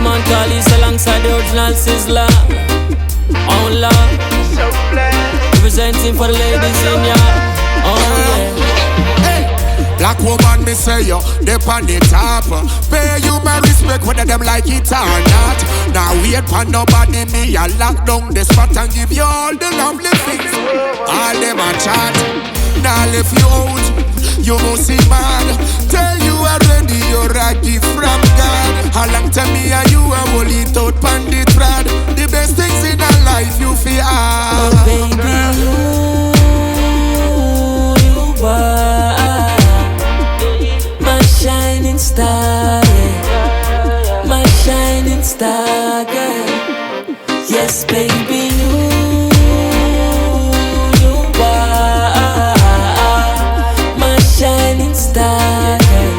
man called Eesah alongside the original Sizzla. Oh Lord, representing for the ladies in ya. Oh yeah. Black woman, me say yo, they on the top. Pay you my respect whether them like it or not. Now wait for nobody, me I lock down the spot and give you all the lovely things. All them a chat, now left you out, you must see man. Tell you already you're a gift from God. How long time me and you are holy out pan the trad. The best things in our life you feel. Oh baby, you are my shining star, yeah. My shining star, girl. Yes, baby, you are my shining star, girl.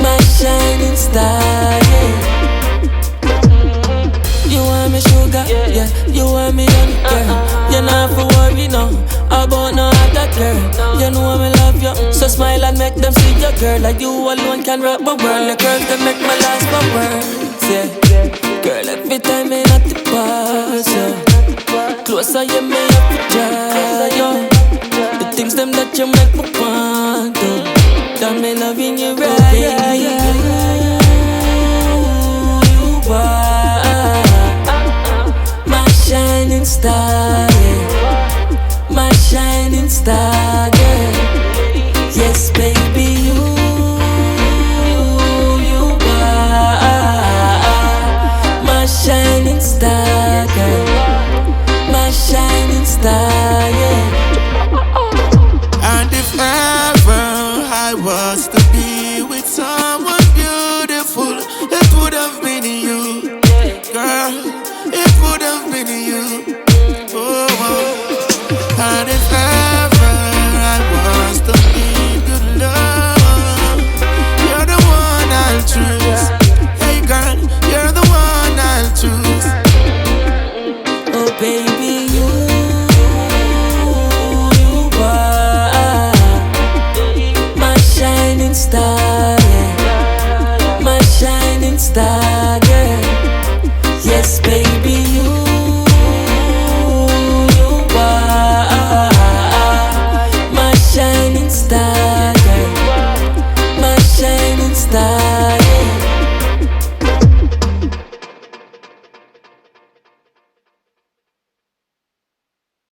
My shining star, yeah. You are my sugar, yeah. You are my young girl. You're not for worry, no, about no other girl. You know I love you, so smile and make them see your girl. Like you alone can rock my world. The girls that make my last my words, yeah. Girl, every time I not the pass, yeah. Closer you may have to try, yeah. The things them that you make me want, got me loving you right, yeah, yeah. You are my shining star, yeah. My shining star, girl. Yes, baby, you are my shining star, girl. My shining star, yeah. And if ever I was to be with someone beautiful, it would have been you, girl. It would have been you. Oh, oh. And if ever I was to be good love, you're the one I'll choose. Hey girl, you're the one I'll choose. Oh baby, you are my shining star.